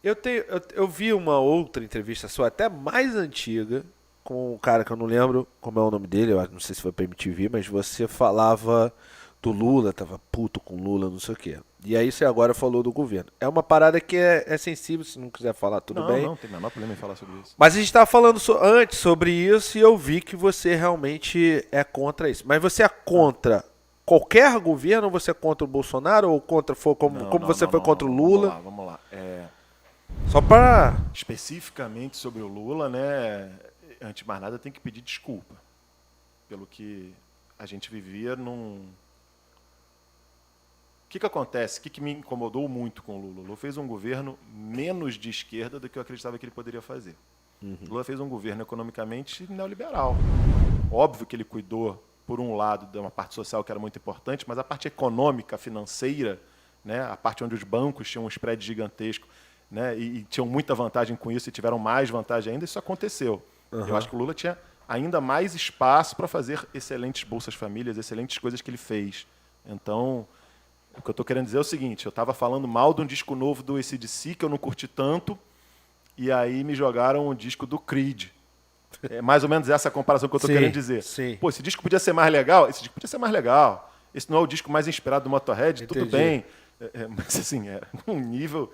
Eu vi uma outra entrevista sua, até mais antiga, com um cara que eu não lembro como é o nome dele, não sei se foi pra MTV, mas você falava do Lula, tava puto com Lula, não sei o quê. E aí você agora falou do governo. É uma parada que é sensível, se não quiser falar, tudo Não, bem. não, tem o menor problema em falar sobre isso. Mas a gente estava falando antes sobre isso e eu vi que você realmente é contra isso. Mas você é Ah, contra qualquer governo ou você é contra o Bolsonaro ou contra foi não, como não, você não, foi não, contra o não. Vamos Lula? lá, vamos lá. Só para. Especificamente sobre o Lula, né? Antes de mais nada, tem que pedir desculpa pelo que a gente vivia num. O que acontece? O que me incomodou muito com o Lula? O Lula fez um governo menos de esquerda do que eu acreditava que ele poderia fazer. O Lula fez um governo economicamente neoliberal. Óbvio que ele cuidou, por um lado, de uma parte social que era muito importante, mas a parte econômica, financeira, né, a parte onde os bancos tinham um spread gigantesco, né, e tinham muita vantagem com isso e tiveram mais vantagem ainda, isso aconteceu. Eu acho que o Lula tinha ainda mais espaço para fazer excelentes Bolsas Famílias, excelentes coisas que ele fez. Então, o que eu estou querendo dizer é o seguinte, eu estava falando mal de um disco novo do AC/DC, que eu não curti tanto, e aí me jogaram um disco do Creed. É mais ou menos essa a comparação que eu estou querendo Sim, dizer. sim. Pô, esse disco podia ser mais legal? Esse disco podia ser mais legal. Esse não é o disco mais inspirado do Motorhead? Tudo Entendi. bem. Mas assim, é um nível...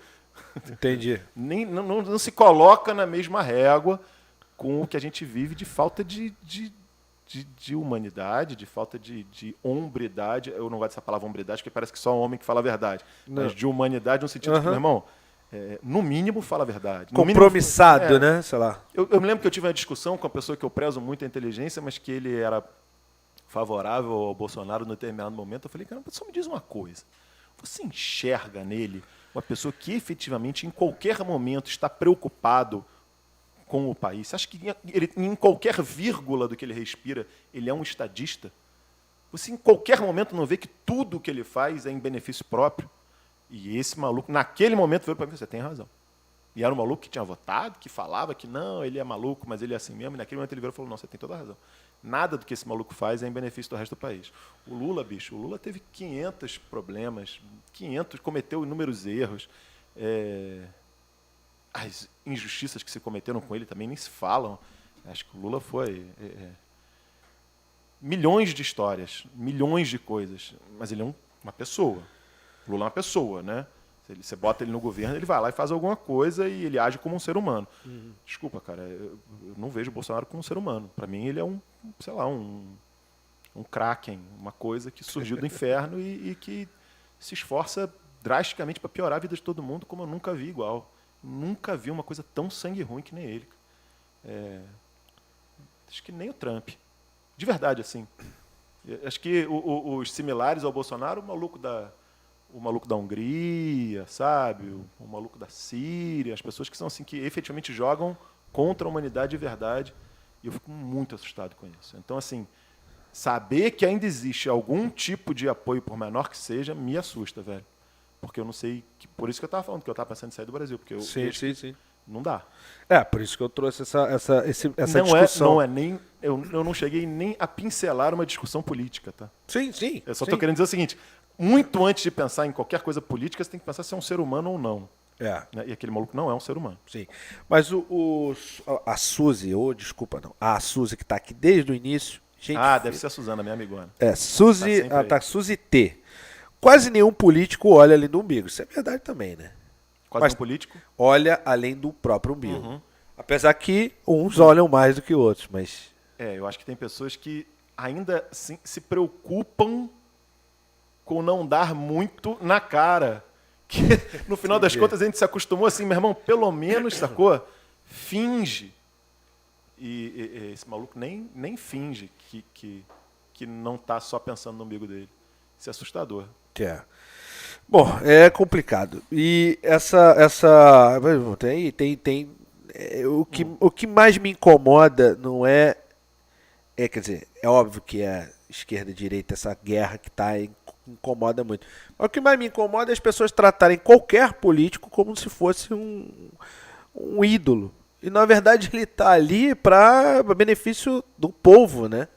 Entendi. Nem, não se coloca na mesma régua com o que a gente vive de falta de humanidade, de falta de hombridade. Eu não gosto dessa palavra hombridade, porque parece que só um homem que fala a verdade. Mas Não. de humanidade no sentido que, meu Aham. irmão, no mínimo fala a verdade. No mínimo, Compromissado, né? Sei lá. eu me lembro que eu tive uma discussão com uma pessoa que eu prezo muito a inteligência, mas que ele era favorável ao Bolsonaro no determinado momento. Eu falei, cara, só me diz uma coisa. Você enxerga nele uma pessoa que efetivamente, em qualquer momento, está preocupado com o país? Você acha que ele, em qualquer vírgula do que ele respira, ele é um estadista? Você, em qualquer momento, não vê que tudo que ele faz é em benefício próprio? E esse maluco, naquele momento, veio para mim, você tem razão. E era um maluco que tinha votado, que falava que não, ele é maluco, mas ele é assim mesmo. E naquele momento ele virou e falou, não, você tem toda a razão. Nada do que esse maluco faz é em benefício do resto do país. O Lula, bicho, o Lula teve 500 problemas, 500, cometeu inúmeros erros. As injustiças que se cometeram com ele também nem se falam. Acho que o Lula foi... milhões de histórias, milhões de coisas. Mas ele é uma pessoa. O Lula é uma pessoa, né? Você bota ele no governo, ele vai lá e faz alguma coisa e ele age como um ser humano. Desculpa, cara, eu não vejo o Bolsonaro como um ser humano. Para mim, ele é sei lá, um kraken, uma coisa que surgiu do inferno e que se esforça drasticamente para piorar a vida de todo mundo, como eu nunca vi igual. Nunca vi uma coisa tão sangue ruim que nem ele. Acho que nem o Trump. De verdade, assim. Acho que os similares ao Bolsonaro, o maluco da Hungria, sabe? O maluco da Síria, as pessoas que são assim, que efetivamente jogam contra a humanidade de verdade. E eu fico muito assustado com isso. Então, assim, saber que ainda existe algum tipo de apoio, por menor que seja, me assusta, velho. Porque eu não sei. Por isso que eu estava falando, que eu estava pensando em sair do Brasil. Porque eu Sim, vejo sim, que sim. não dá. É, por isso que eu trouxe essa Não é, discussão. não é nem. Eu não cheguei nem a pincelar uma discussão política, tá? Sim, sim, Eu só estou sim. querendo dizer o seguinte: muito antes de pensar em qualquer coisa política, você tem que pensar se é um ser humano ou não. É, Né? E aquele maluco não é um ser humano. sim. Mas a Suzy, ou desculpa não, a Suzy que tá aqui desde o início, gente, Ah, deve ser a Suzana, minha amigona. Tá Suzy, sempre ela aí. tá Suzy T. Quase nenhum político olha além do umbigo. Isso é verdade também, né? Quase Mas um político. olha além do próprio umbigo. Apesar que uns olham mais do que outros, mas Eu acho que tem pessoas que ainda assim, se preocupam com não dar muito na cara. Que no final das entendi. contas a gente se acostumou assim, meu irmão, pelo menos, sacou? Finge. E esse maluco nem finge que não tá só pensando no umbigo dele. Isso é assustador. é. Bom, é complicado. E essa tem o que mais me incomoda não quer dizer, é óbvio que é esquerda e direita essa guerra que tá incomoda muito. Mas o que mais me incomoda é as pessoas tratarem qualquer político como se fosse um ídolo. E na verdade ele tá ali para benefício do povo, né?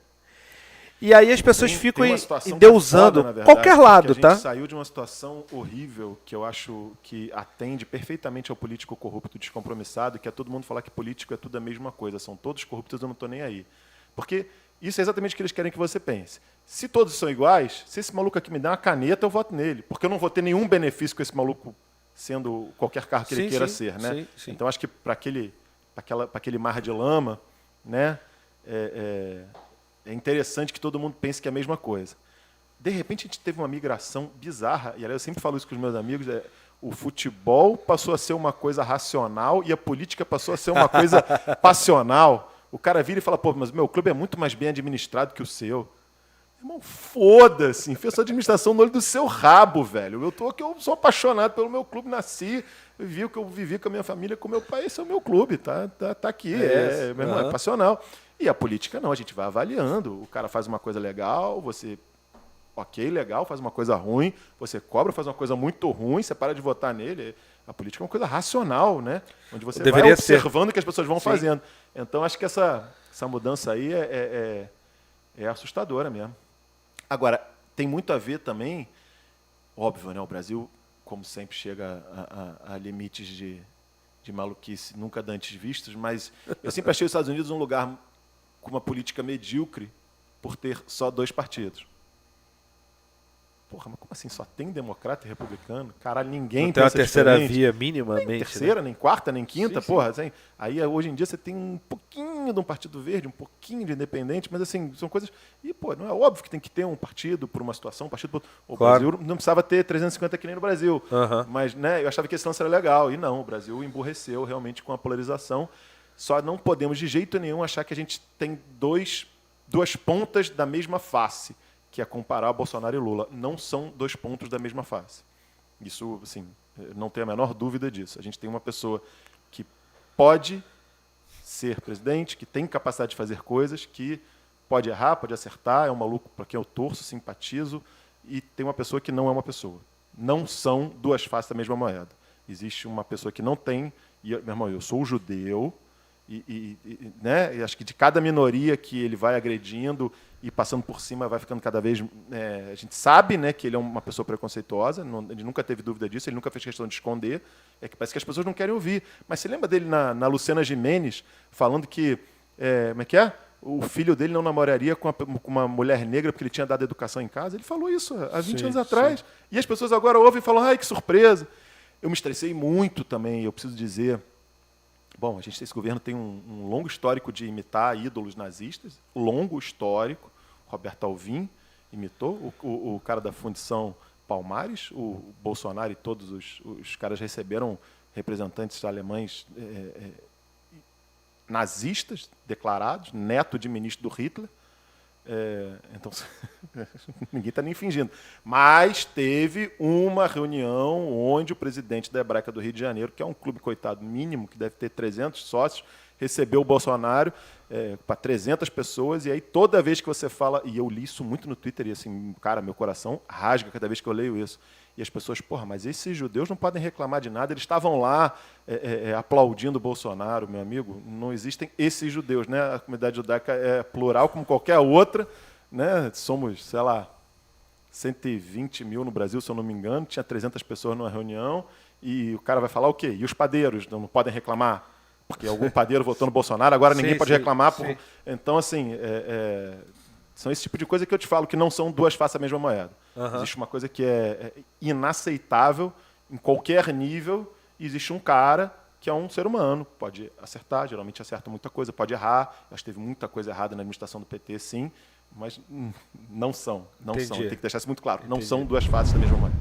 E aí as pessoas Tem ficam uma situação endeusando que é foda, na verdade, qualquer lado, porque tá? A gente saiu de uma situação horrível que eu acho que atende perfeitamente ao político corrupto descompromissado, que é todo mundo falar que político é tudo a mesma coisa, são todos corruptos, eu não estou nem aí. Porque isso é exatamente o que eles querem que você pense. Se todos são iguais, se esse maluco aqui me der uma caneta, eu voto nele, porque eu não vou ter nenhum benefício com esse maluco sendo qualquer cargo que ele queira ser, né? Sim. Então acho que para aquele mar de lama, né, é interessante que todo mundo pense que é a mesma coisa. De repente, a gente teve uma migração bizarra, e aí eu sempre falo isso com os meus amigos, o futebol passou a ser uma coisa racional e a política passou a ser uma coisa passional. O cara vira e fala, pô, mas meu clube é muito mais bem administrado que o seu. Irmão, foda-se, enfia sua administração no olho do seu rabo, velho. Eu sou apaixonado pelo meu clube, nasci, vivi o que eu vivi com a minha família, com o meu pai, esse é o meu clube, tá aqui, meu irmão, é passional. E a política não, a gente vai avaliando. O cara faz uma coisa legal, você, ok, legal, faz uma coisa ruim, você cobra, faz uma coisa muito ruim, você para de votar nele. A política é uma coisa racional, né? Onde você vai observando o que as pessoas vão fazendo. Então, acho que essa mudança aí é assustadora mesmo. Agora, tem muito a ver também, óbvio, né? O Brasil, como sempre, chega a limites de maluquice nunca antes vistos, mas eu sempre achei os Estados Unidos um lugar com uma política medíocre por ter só 2 partidos. Porra, mas como assim? Só tem democrata e republicano? Caralho, ninguém tem uma terceira diferente. via minimamente. Nem terceira, nem quarta, nem quinta, Sim, porra. Assim, aí hoje em dia você tem um pouquinho de um partido verde, um pouquinho de independente, mas assim, são coisas. E, pô, não é óbvio que tem que ter um partido por uma situação, um partido por. O Brasil não precisava ter 350 que nem no Brasil. Mas, né, eu achava que esse lance era legal. E não, o Brasil emburreceu realmente com a polarização. Só não podemos de jeito nenhum achar que a gente tem duas pontas da mesma face, que é comparar Bolsonaro e Lula. Não são 2 pontos da mesma face. Isso, assim, não tenho a menor dúvida disso. A gente tem uma pessoa que pode ser presidente, que tem capacidade de fazer coisas, que pode errar, pode acertar, é um maluco para quem eu torço, simpatizo, e tem uma pessoa que não é uma pessoa. Não são 2 faces da mesma moeda. Existe uma pessoa que não tem, e, meu irmão, eu sou judeu, né? E acho que de cada minoria que ele vai agredindo e passando por cima vai ficando cada vez... a gente sabe, né, que ele é uma pessoa preconceituosa, ele nunca teve dúvida disso, ele nunca fez questão de esconder, é que parece que as pessoas não querem ouvir. Mas você lembra dele na Luciana Gimenez falando que... como é que é? O filho dele não namoraria com uma mulher negra porque ele tinha dado educação em casa? Ele falou isso há 20 anos atrás. E as pessoas agora ouvem e falam, ai, que surpresa. Eu me estressei muito também, eu preciso dizer... Bom, esse governo tem um longo histórico de imitar ídolos nazistas, longo histórico. Roberto Alvim imitou, o cara da Fundição Palmares, o Bolsonaro e todos os caras receberam representantes alemães nazistas declarados, neto de ministro do Hitler. Então, ninguém está nem fingindo. Mas teve uma reunião onde o presidente da Hebraica do Rio de Janeiro, que é um clube, coitado, mínimo, que deve ter 300 sócios, recebeu o Bolsonaro para 300 pessoas, e aí toda vez que você fala, e eu li isso muito no Twitter, e assim, cara, meu coração rasga cada vez que eu leio isso. E as pessoas, porra, mas esses judeus não podem reclamar de nada, eles estavam lá aplaudindo o Bolsonaro, meu amigo. Não existem esses judeus, né? A comunidade judaica é plural como qualquer outra, né? Somos, sei lá, 120 mil no Brasil, se eu não me engano, tinha 300 pessoas numa reunião, e o cara vai falar o quê? E os padeiros não podem reclamar? Porque algum padeiro votou no Bolsonaro, agora ninguém pode reclamar. Então, assim, são esse tipo de coisa que eu te falo, que não são 2 faces da mesma moeda. Existe uma coisa que é inaceitável em qualquer nível, e existe um cara que é um ser humano, pode acertar, geralmente acerta muita coisa, pode errar, acho que teve muita coisa errada na administração do PT, sim, mas não são, tem que deixar isso muito claro, não são 2 faces da mesma moeda.